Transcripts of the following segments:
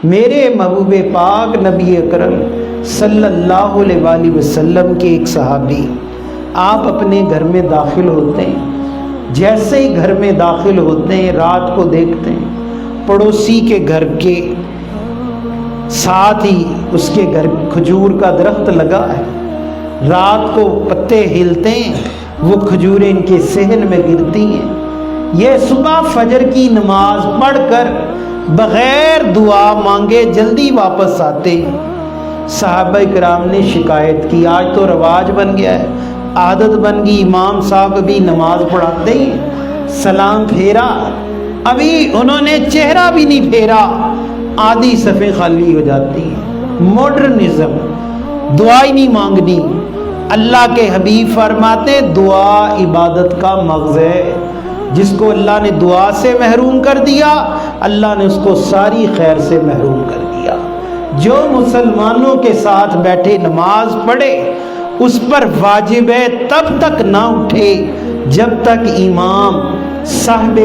میرے محبوب پاک نبی اکرم صلی اللہ علیہ وآلہ وسلم کے ایک صحابی، آپ اپنے گھر میں داخل ہوتے ہیں، جیسے ہی گھر میں داخل ہوتے ہیں رات کو دیکھتے ہیں پڑوسی کے گھر کے ساتھ ہی اس کے گھر کھجور کا درخت لگا ہے، رات کو پتے ہلتے ہیں، وہ کھجوریں ان کے صحن میں گرتی ہیں۔ یہ صبح فجر کی نماز پڑھ کر بغیر دعا مانگے جلدی واپس آتے ہیں۔ صحابہ کرام نے شکایت کی، آج تو رواج بن گیا ہے، عادت بن گئی، امام صاحب بھی نماز پڑھاتے ہیں، سلام پھیرا، ابھی انہوں نے چہرہ بھی نہیں پھیرا، آدھی صفیں خالی ہو جاتی ہیں۔ ماڈرنزم، دعا ہی نہیں مانگنی۔ اللہ کے حبیب فرماتے دعا عبادت کا مغز ہے، جس کو اللہ نے دعا سے محروم کر دیا اللہ نے اس کو ساری خیر سے محروم کر دیا۔ جو مسلمانوں کے ساتھ بیٹھے نماز پڑھے اس پر واجب ہے تب تک نہ اٹھے جب تک امام، صاحب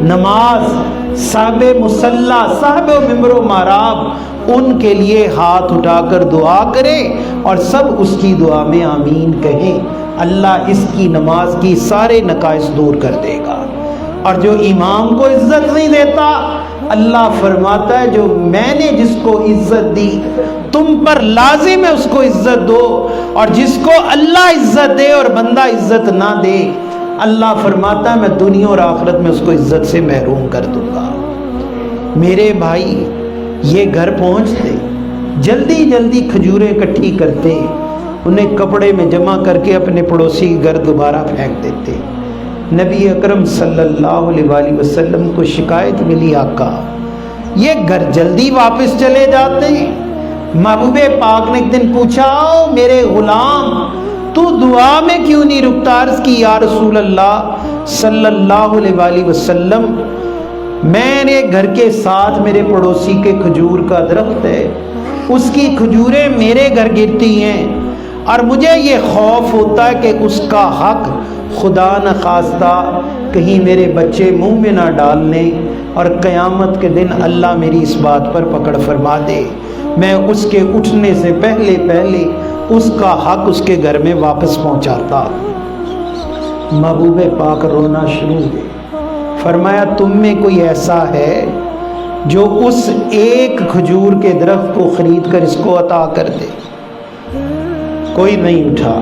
نماز، صاحب مصلی، صاحب ممبر و محراب ان کے لیے ہاتھ اٹھا کر دعا کرے اور سب اس کی دعا میں آمین کہیں۔ اللہ اس کی نماز کی سارے نقائص دور کر دے گا۔ اور جو امام کو عزت نہیں دیتا اللہ فرماتا ہے جو میں نے جس کو عزت دی تم پر لازم ہے اس کو عزت دو، اور جس کو اللہ عزت دے اور بندہ عزت نہ دے اللہ فرماتا ہے میں دنیا اور آخرت میں اس کو عزت سے محروم کر دوں گا۔ میرے بھائی یہ گھر پہنچتے جلدی جلدی کھجوریں اکٹھی کرتے، انہیں کپڑے میں جمع کر کے اپنے پڑوسی کے گھر دوبارہ پھینک دیتے۔ نبی اکرم صلی اللہ علیہ وآلہ وسلم کو شکایت ملی، آقا یہ گھر جلدی واپس چلے جاتے ہیں۔ محبوب پاک نے ایک دن پوچھا میرے غلام تو دعا میں کیوں نہیں رکتا؟ عرض کی یا رسول اللہ صلی اللہ علیہ وآلہ وسلم میرے گھر کے ساتھ میرے پڑوسی کے کھجور کا درخت ہے، اس کی کھجوریں میرے گھر گرتی ہیں اور مجھے یہ خوف ہوتا ہے کہ اس کا حق خدا نخواستہ کہیں میرے بچے منہ میں نہ ڈال لیں اور قیامت کے دن اللہ میری اس بات پر پکڑ فرما دے، میں اس کے اٹھنے سے پہلے پہلے اس کا حق اس کے گھر میں واپس پہنچاتا۔ محبوب پاک رونا شروع ہوئے، فرمایا تم میں کوئی ایسا ہے جو اس ایک کھجور کے درخت کو خرید کر اس کو عطا کر دے؟ کوئی نہیں اٹھا۔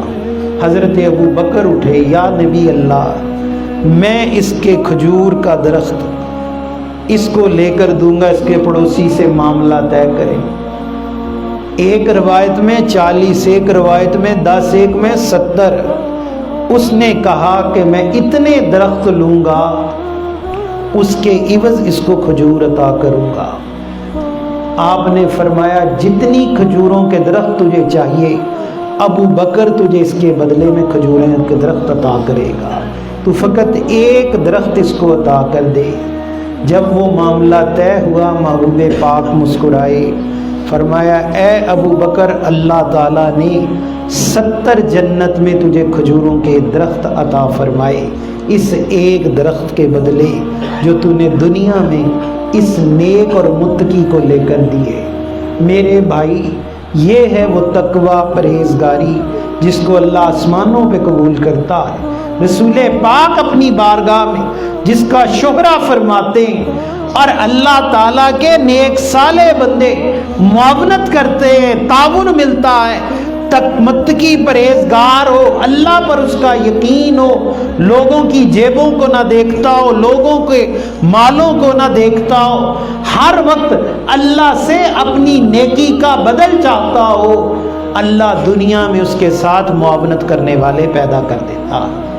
حضرت ابو بکر اٹھے، یا نبی اللہ میں اس کے کھجور کا درخت اس کو لے کر دوں گا، اس کے پڑوسی سے معاملہ طے کریں۔ ایک روایت میں 40، ایک روایت میں 10، ایک میں 70۔ اس نے کہا کہ میں اتنے درخت لوں گا اس کے عوض اس کو کھجور عطا کروں گا۔ آپ نے فرمایا جتنی کھجوروں کے درخت تجھے چاہیے ابو بکر تجھے اس کے بدلے میں کھجوریں کے درخت عطا کرے گا، تو فقط ایک درخت اس کو عطا کر دے۔ جب وہ معاملہ طے ہوا محبوب پاک مسکرائے، فرمایا اے ابو بکر اللہ تعالیٰ نے 70 جنت میں تجھے کھجوروں کے درخت عطا فرمائے اس ایک درخت کے بدلے جو تو نے دنیا میں اس نیک اور متقی کو لے کر دیے۔ میرے بھائی یہ ہے وہ تقوی پرہیزگاری جس کو اللہ آسمانوں پہ قبول کرتا ہے۔ رسول پاک اپنی بارگاہ میں جس کا شہرہ فرماتے ہیں اور اللہ تعالیٰ کے نیک صالح بندے معاونت کرتے ہیں، تعاون ملتا ہے، متقی پرہیزگار ہو، اللہ پر اس کا یقین ہو، لوگوں کی جیبوں کو نہ دیکھتا ہو، لوگوں کے مالوں کو نہ دیکھتا ہو، ہر وقت اللہ سے اپنی نیکی کا بدل چاہتا ہو، اللہ دنیا میں اس کے ساتھ معاونت کرنے والے پیدا کر دیتا ہے۔